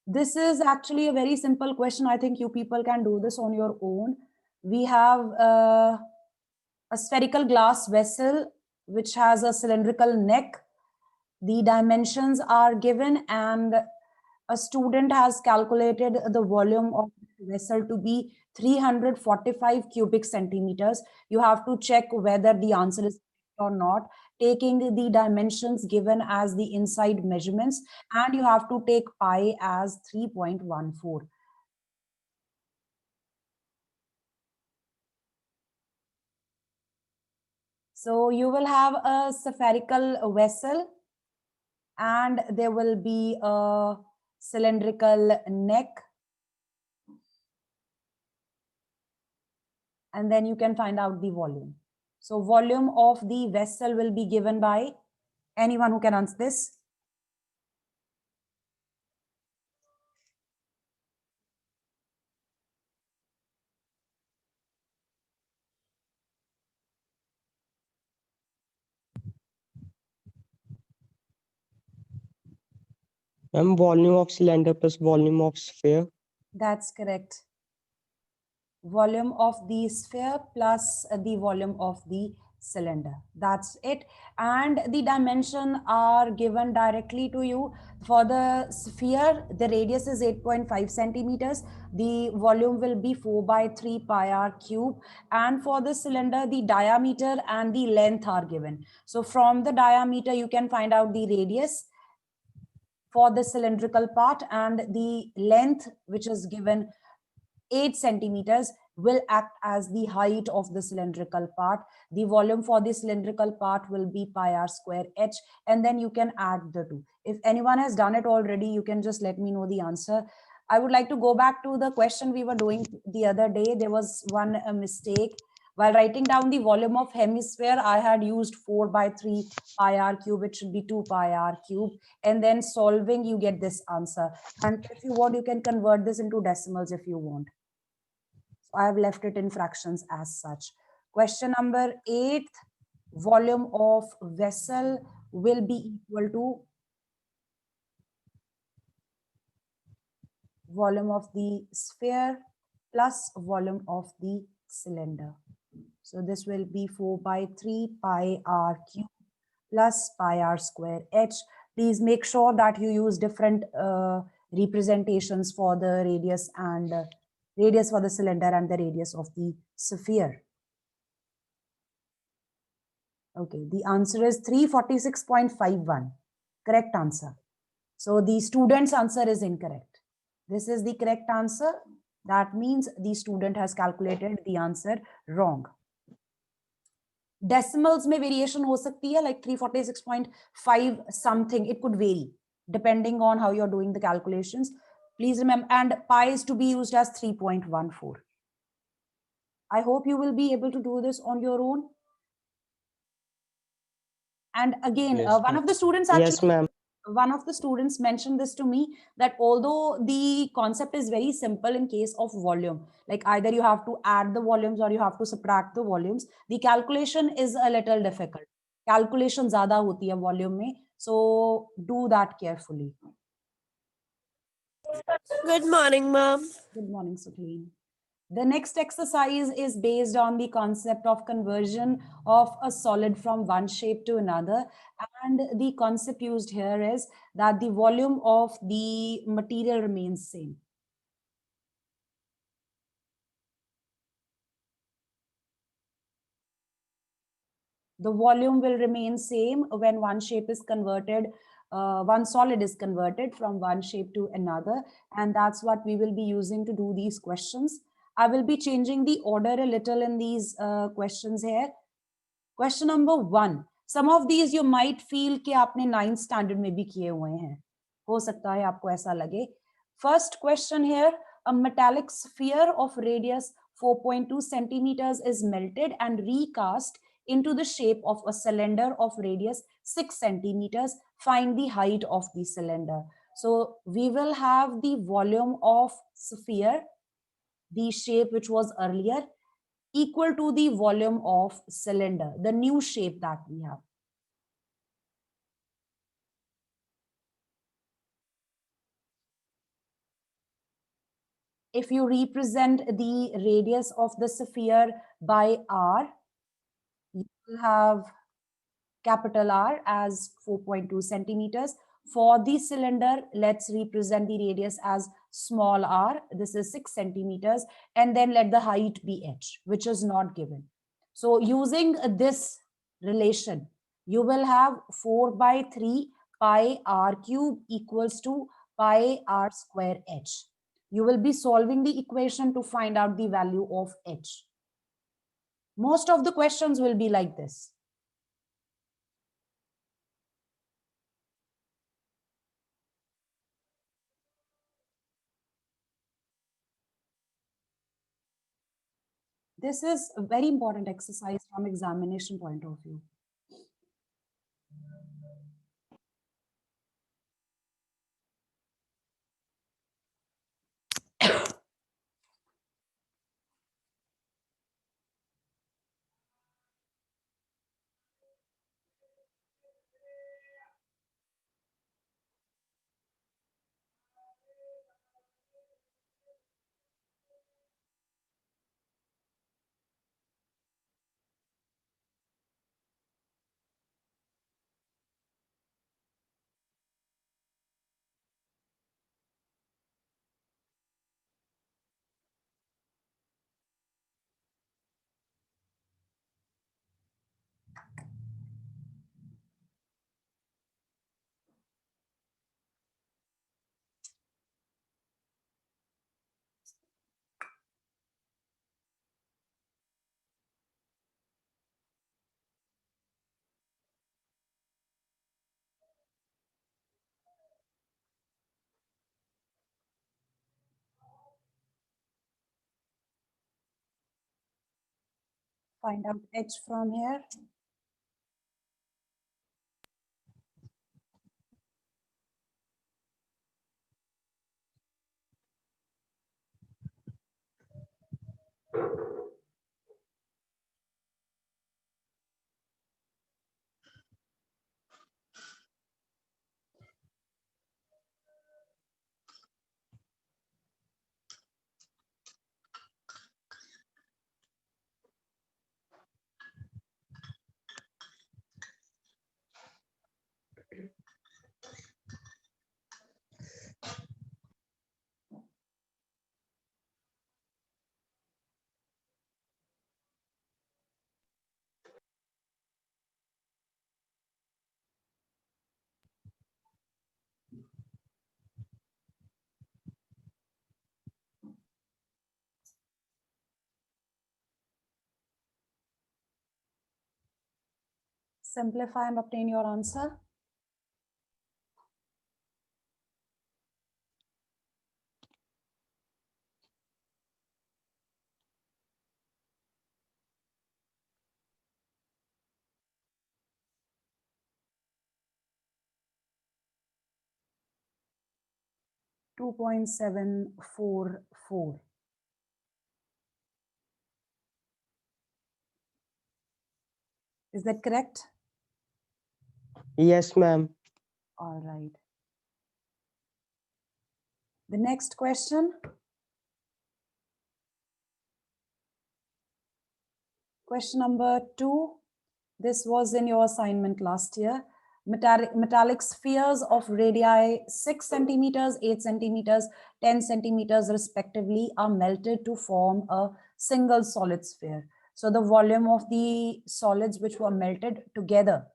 This is actually a very simple question. I think you people can do this on your own. We have a spherical glass vessel which has a cylindrical neck. The dimensions are given, and a student has calculated the volume of the vessel to be 345 cubic centimeters. You have to check whether the answer is correct or not, taking the dimensions given as the inside measurements, and you have to take pi as 3.14. So you will have a spherical vessel, and there will be a cylindrical neck, and then you can find out the volume. So volume of the vessel will be given by anyone who can answer this. Volume of cylinder plus volume of sphere. That's correct. Volume of the sphere plus the volume of the cylinder. That's it. And the dimension are given directly to you. For the sphere, the radius is 8.5 centimeters. The volume will be 4 by 3 pi r cube. And for the cylinder, the diameter and the length are given. So from the diameter, you can find out the radius for the cylindrical part, and the length, which is given 8 centimeters, will act as the height of the cylindrical part. The volume for the cylindrical part will be pi r square h, and then you can add the two. If anyone has done it already, you can just let me know the answer. I would like to go back to the question we were doing the other day. There was one mistake. While writing down the volume of hemisphere, I had used 4 by 3 pi r cube. It should be 2 pi r cube. And then solving, you get this answer. And if you want, you can convert this into decimals if you want. So I have left it in fractions as such. Question number 8, volume of vessel will be equal to volume of the sphere plus volume of the cylinder. So this will be 4 by 3 pi r cube plus pi r square h. Please make sure that you use different representations for the radius and radius for the cylinder and the radius of the sphere. Okay, the answer is 346.51. Correct answer. So the student's answer is incorrect. This is the correct answer. That means the student has calculated the answer wrong. Decimals में variation हो सकती है, like 346.5 something. It could vary depending on how you're doing the calculations. Please remember, and pi is to be used as 3.14. I hope you will be able to do this on your own. And again, Yes, one of the students actually, yes, ma'am. one of the students mentioned this to me, that although the concept is very simple in case of volume, like either you have to add the volumes or you have to subtract the volumes, the calculation is a little difficult. Calculation zyada hoti hai volume mein, so do that carefully. Good morning, ma'am. Good morning, Sukhleen. The next exercise is based on the concept of conversion of a solid from one shape to another. And the concept used here is that the volume of the material remains same. The volume will remain same when one shape is converted, one solid is converted from one shape to another. And that's what we will be using to do these questions. I will be changing the order a little in these questions here. Question number 1. Some of these you might feel कि आपने 9th standard में भी किए हुए हैं. हो सकता है आपको ऐसा लगे. First question here, a metallic sphere of radius 4.2 centimeters is melted and recast into the shape of a cylinder of radius 6 centimeters. Find the height of the cylinder. So we will have the volume of sphere, the shape which was earlier, equal to the volume of cylinder, the new shape that we have. if you represent the radius of the sphere by r, you will have capital R as 4.2 centimeters. For the cylinder, let's represent the radius as small r. This is 6 centimeters. And then let the height be h, which is not given. So using this relation, you will have 4 by 3 pi r cube equals to pi r square h. You will be solving the equation to find out the value of h. Most of the questions will be like this. This is a very important exercise from examination point of view. Find out h from here. Simplify and obtain your answer. $2.744. Is that correct? Yes, ma'am. All right. The next question. Question number 2. This was in your assignment last year. Metallic spheres of radii 6 centimeters, 8 centimeters, 10 centimeters respectively are melted to form a single solid sphere. So the volume of the solids which were melted together,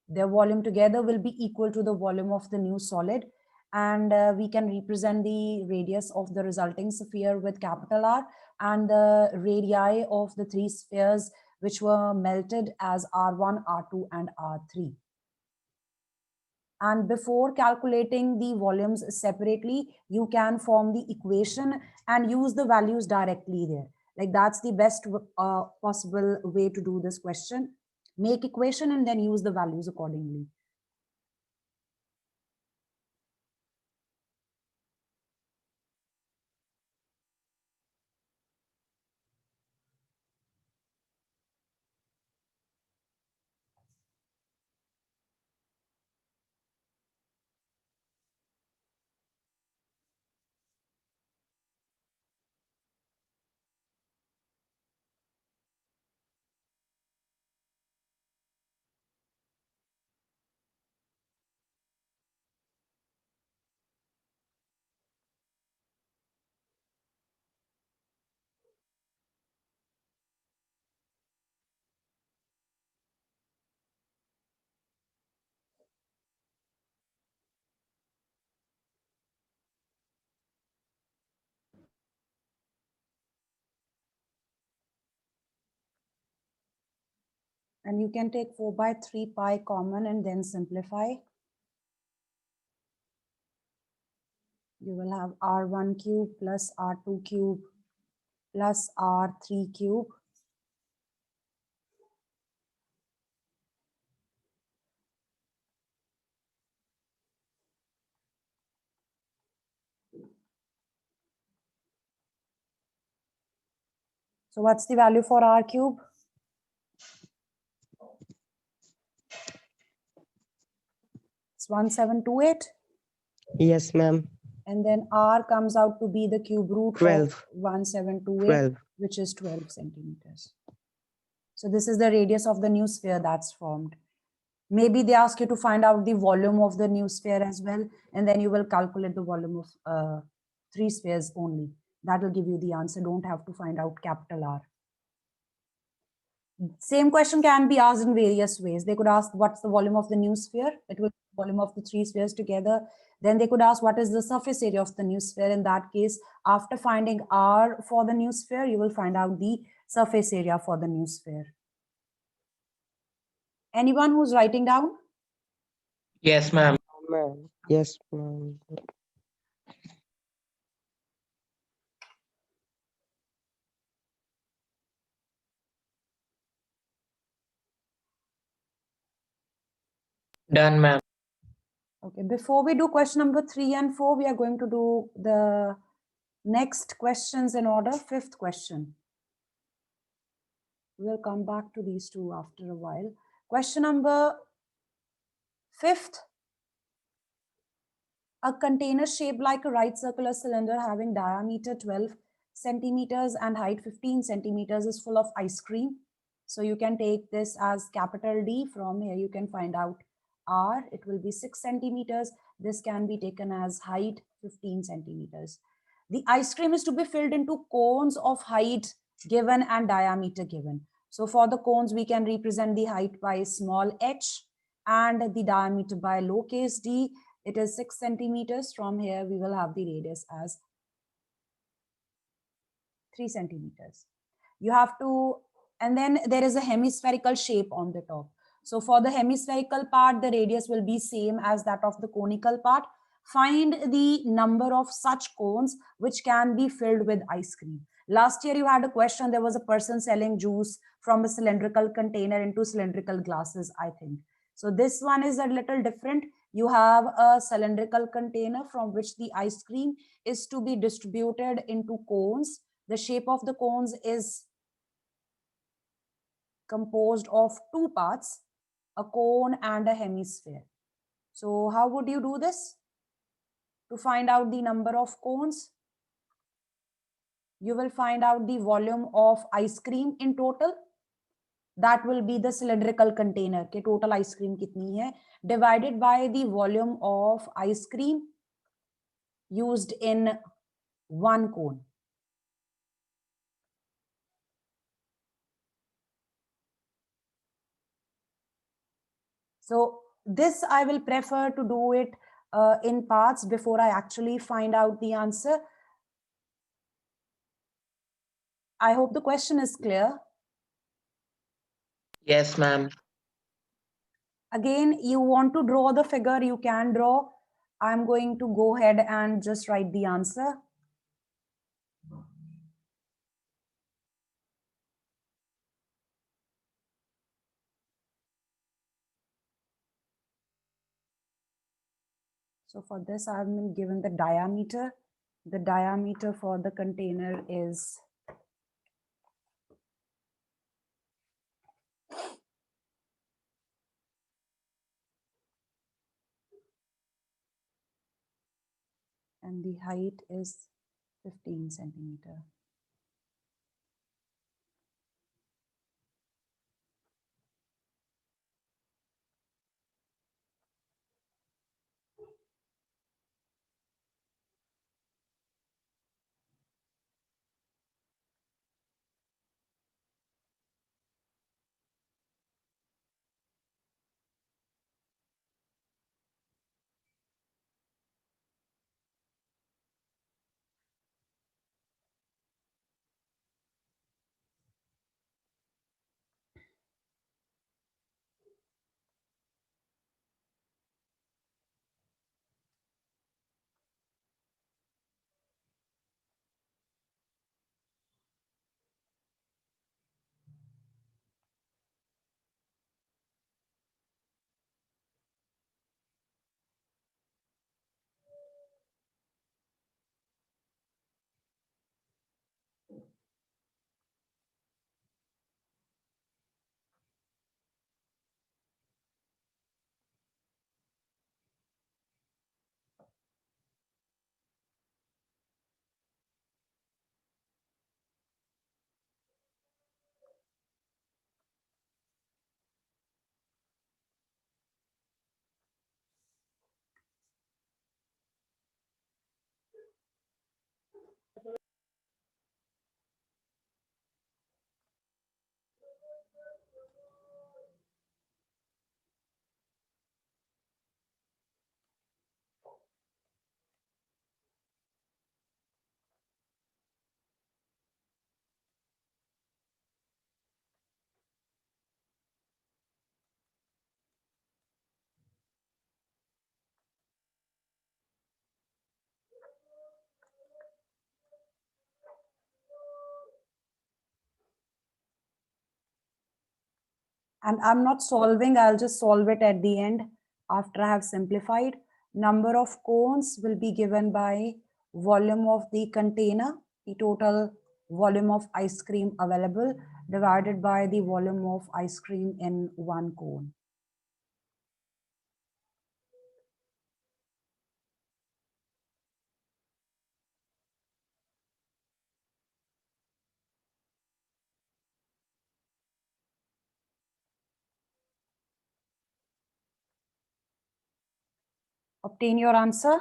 their volume together will be equal to the volume of the new solid. And we can represent the radius of the resulting sphere with capital R and the radii of the 3 spheres which were melted as R1, R2, and R3. And before calculating the volumes separately, you can form the equation and use the values directly there. Like that's the best possible way to do this question. Make equation and then use the values accordingly. And you can take 4 by 3 pi common and then simplify. You will have r1 cube plus r2 cube plus r3 cube. So what's the value for r cube? It's 1728. Yes, ma'am. And then r comes out to be the cube root 12. of 1728, 12. which is 12 centimeters. So this is the radius of the new sphere that's formed. Maybe they ask you to find out the volume of the new sphere as well, and then you will calculate the volume of 3 spheres only. That will give you the answer. Don't have to find out capital R. Same question can be asked in various ways. They could ask what's the volume of the new sphere. It will be the volume of the 3 spheres together. Then they could ask what is the surface area of the new sphere. In that case, after finding R for the new sphere, you will find out the surface area for the new sphere. Anyone who's writing down? Yes, ma'am. Ma'am. Yes, ma'am. Done, ma'am. Okay, before we do question number 3 and 4, we are going to do the next questions in order. 5th question. We'll come back to these two after a while. Question number 5th. A container shaped like a right circular cylinder having diameter 12 centimeters and height 15 centimeters is full of ice cream. So you can take this as capital D. From here you can find out R. It will be 6 centimeters. This can be taken as height 15 centimeters. The ice cream is to be filled into cones of height given and diameter given. So for the cones, we can represent the height by small h and the diameter by lowercase d. It is 6 centimeters. From here, we will have the radius as 3 centimeters. You have to, and then there is a hemispherical shape on the top. So for the hemispherical part, the radius will be same as that of the conical part. Find the number of such cones which can be filled with ice cream. Last year you had a question, there was a person selling juice from a cylindrical container into cylindrical glasses, I think. So this one is a little different. You have a cylindrical container from which the ice cream is to be distributed into cones. The shape of the cones is composed of 2 parts, a cone and a hemisphere. So how would you do this? To find out the number of cones, you will find out the volume of ice cream in total. That will be the cylindrical container के total ice cream कितनी है, divided by the volume of ice cream used in one cone. So this I will prefer to do it in parts before I actually find out the answer. I hope the question is clear. Yes, ma'am. Again, you want to draw the figure, you can draw. I'm going to go ahead and just write the answer. So for this, I've been given the diameter. The diameter for the container is and the height is 15 centimeter. And I'm not solving, I'll just solve it at the end after I have simplified. Number of cones will be given by volume of the container, the total volume of ice cream available, divided by the volume of ice cream in one cone. Obtain your answer.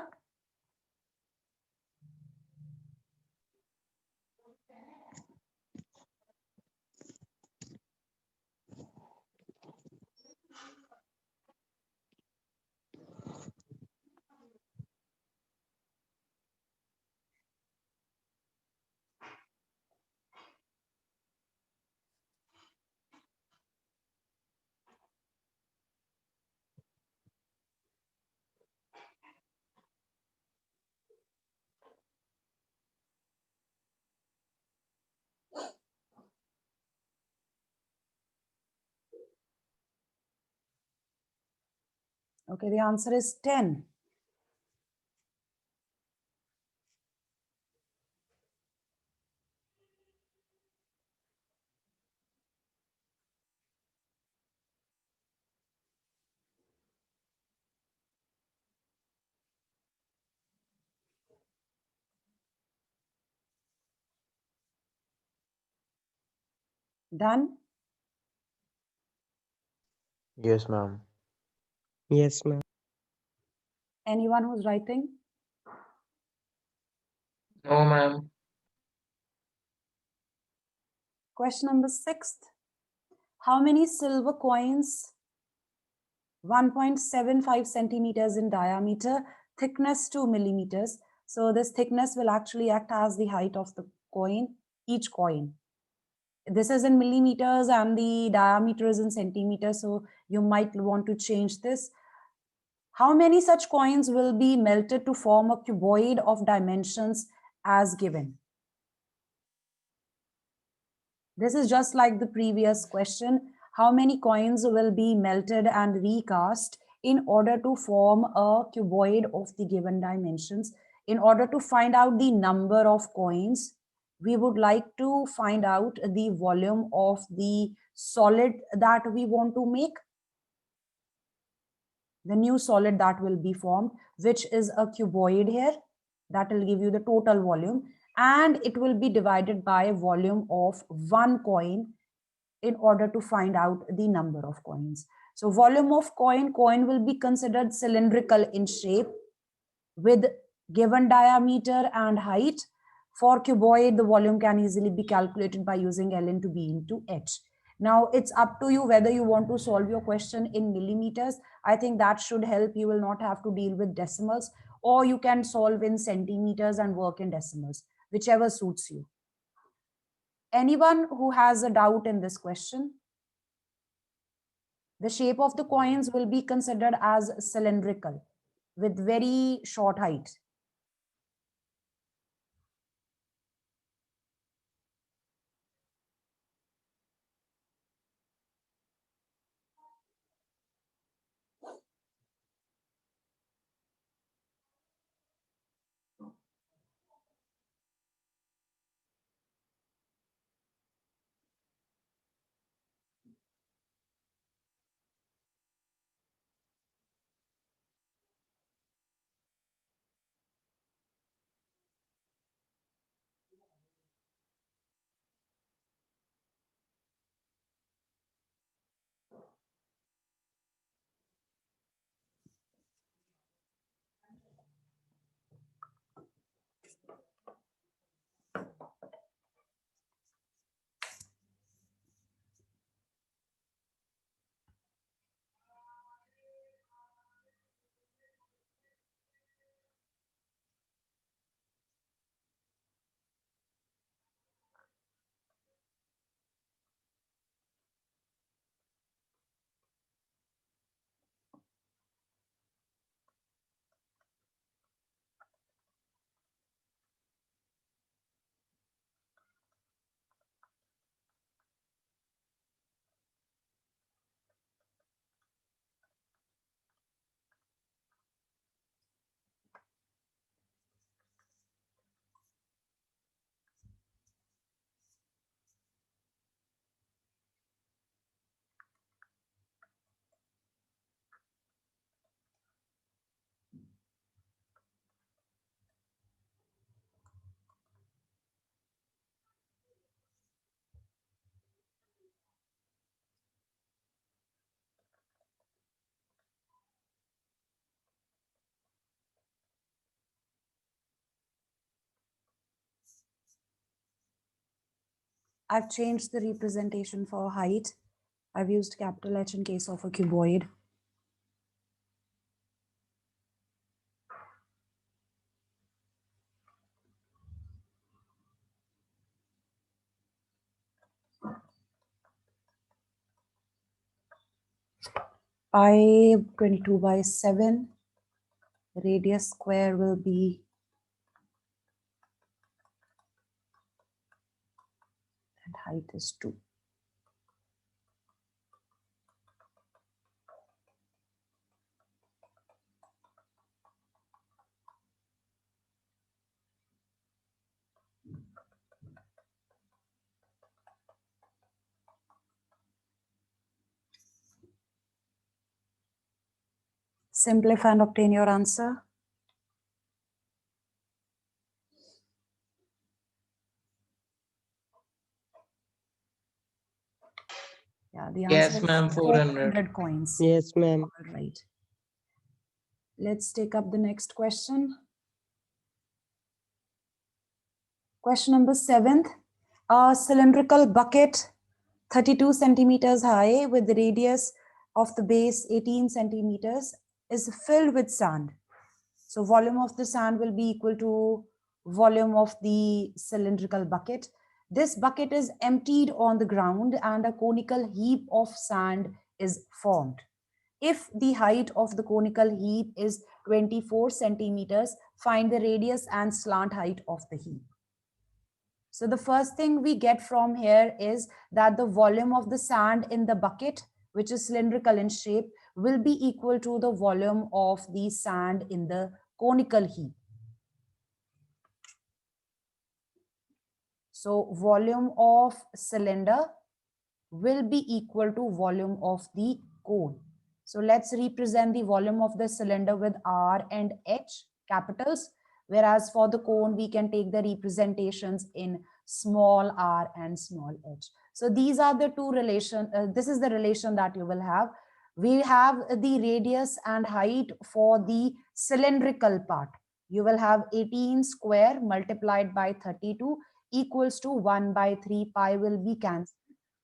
Okay, the answer is 10. Done? Yes, ma'am. Yes, ma'am. Anyone who's writing? No, ma'am. Question number 6. How many silver coins 1.75 centimeters in diameter, thickness 2 millimeters. So this thickness will actually act as the height of the coin, each coin. This is in millimeters and the diameter is in centimeters. So you might want to change this. How many such coins will be melted to form a cuboid of dimensions as given? This is just like the previous question. How many coins will be melted and recast in order to form a cuboid of the given dimensions? In order to find out the number of coins, we would like to find out the volume of the solid that we want to make, the new solid that will be formed, which is a cuboid here. That will give you the total volume, and it will be divided by volume of one coin in order to find out the number of coins. So volume of coin will be considered cylindrical in shape with given diameter and height. For cuboid, the volume can easily be calculated by using L into B into H. Now it's up to you whether you want to solve your question in millimeters. I think that should help. You will not have to deal with decimals, or you can solve in centimeters and work in decimals, whichever suits you. Anyone who has a doubt in this question? The shape of the coins will be considered as cylindrical with very short height. I've changed the representation for height. I've used capital H in case of a cuboid. Pi 22/7. Radius square will be and height is 2. Simplify and obtain your answer. Yeah, the answer Yes, is ma'am, 400. 400 coins. Yes, ma'am. All right. Let's take up the next question. Question number 7. A cylindrical bucket 32 centimeters high with the radius of the base 18 centimeters is filled with sand. So volume of the sand will be equal to volume of the cylindrical bucket. This bucket is emptied on the ground and a conical heap of sand is formed. If the height of the conical heap is 24 centimeters, find the radius and slant height of the heap. So the first thing we get from here is that the volume of the sand in the bucket, which is cylindrical in shape, will be equal to the volume of the sand in the conical heap. So volume of cylinder will be equal to volume of the cone. So let's represent the volume of the cylinder with R and H capitals, whereas for the cone, we can take the representations in small r and small h. So these are the two relations. This is the relation that you will have. We have the radius and height for the cylindrical part. You will have 18 square multiplied by 32 equals to 1/3. Pi will be cancelled.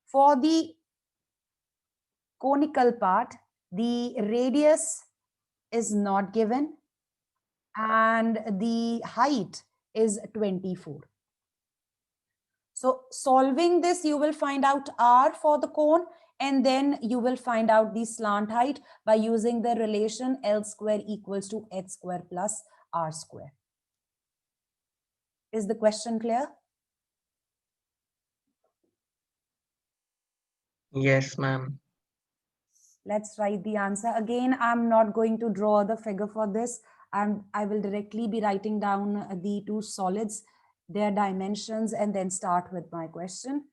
For the conical part, the radius is not given and the height is 24. So solving this, you will find out R for the cone, and then you will find out the slant height by using the relation L square equals to H square plus R square. Is the question clear? Yes, ma'am. Let's write the answer. Again, I'm not going to draw the figure for this. I will directly be writing down the two solids, their dimensions, and then start with my question.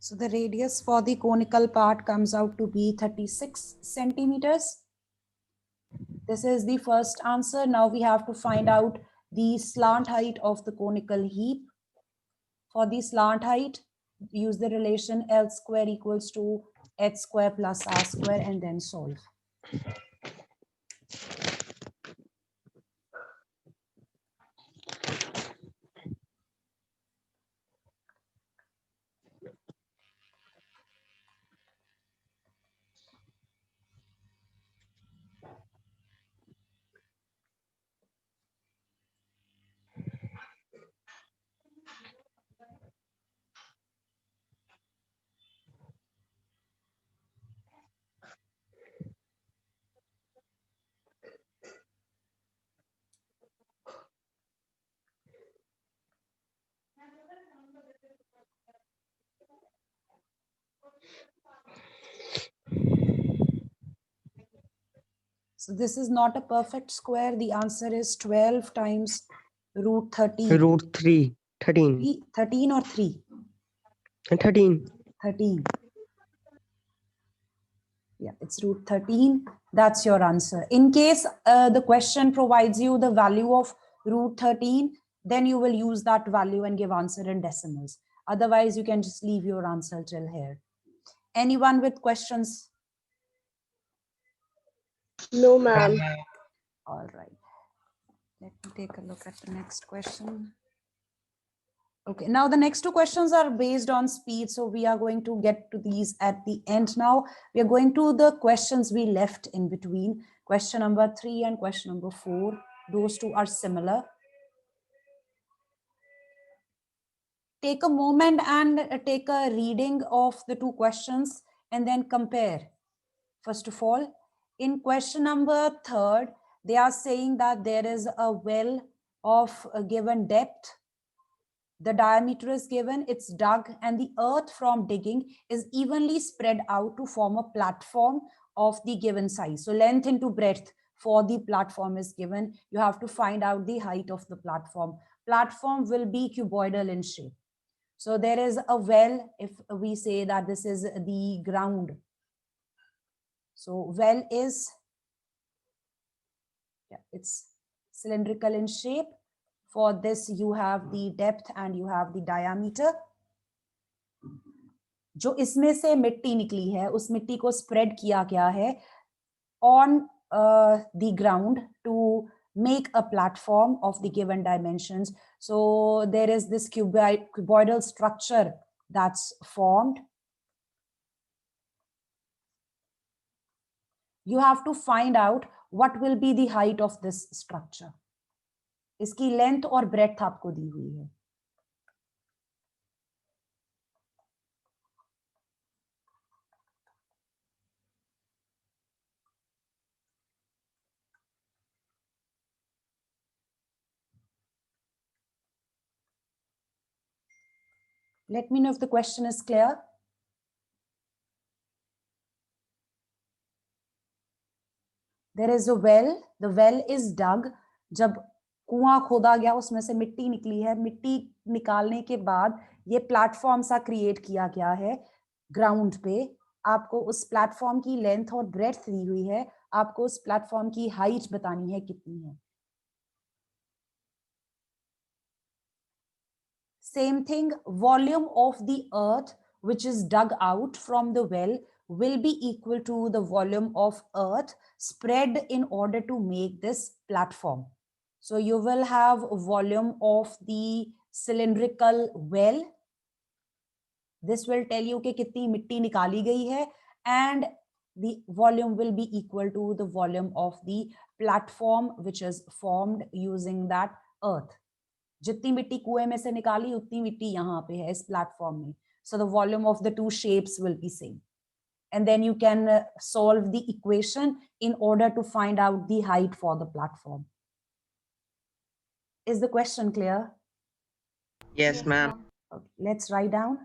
So the radius for the conical part comes out to be 36 centimeters. This is the first answer. Now we have to find out the slant height of the conical heap. For the slant height, use the relation L square equals to h square plus r square and then solve. So this is not a perfect square. The answer is 12 times root 13. Root 3, 13. 13 or 3? 13. 13. Yeah, it's root 13. That's your answer. In case the question provides you the value of root 13, then you will use that value and give answer in decimals. Otherwise, you can just leave your answer till here. Anyone with questions? No, ma'am. All right. Let me take a look at the next question. Okay, now the next two questions are based on speed. So we are going to get to these at the end now. We are going to the questions we left in between. Question number 3 and question number 4. Those two are similar. Take a moment and take a reading of the two questions and then compare. First of all, in question number 3, they are saying that there is a well of a given depth. The diameter is given, it's dug, and the earth from digging is evenly spread out to form a platform of the given size. So length into breadth for the platform is given. You have to find out the height of the platform. Platform will be cuboidal in shape. So there is a well, if we say that this is the ground. So well is, it's cylindrical in shape. For this, you have the depth and you have the diameter. जो इसमें से मिट्टी निकली है, उस मिट्टी को spread किया गया है on the ground to make a platform of the given dimensions. So there is this cuboidal structure that's formed. You have to find out what will be the height of this structure. इसकी length और breadth आपको दी हुई है. Let me know if the question is clear. There is a well. The well is dug. जब कुआं खोदा गया उसमें से मिट्टी निकली है. मिट्टी निकालने के बाद ये प्लेटफॉर्म सा क्रिएट किया गया है ग्राउंड पे. आपको उस प्लेटफॉर्म की लेंथ और ब्रेड्थ दी हुई है. आपको उस प्लेटफॉर्म की हाइट बतानी है कितनी है. Same thing, volume of the earth which is dug out from the well will be equal to the volume of earth spread in order to make this platform. So you will have a volume of the cylindrical well. This will tell you कि कितनी मिट्टी निकाली गई है, and the volume will be equal to the volume of the platform which is formed using that earth. जितनी मिट्टी कुएं में से निकाली उतनी मिट्टी यहाँ पे है इस प्लेटफॉर्म में. So the volume of the two shapes will be same. And then you can solve the equation in order to find out the height for the platform. Is the question clear? Yes, ma'am. Okay, let's write down.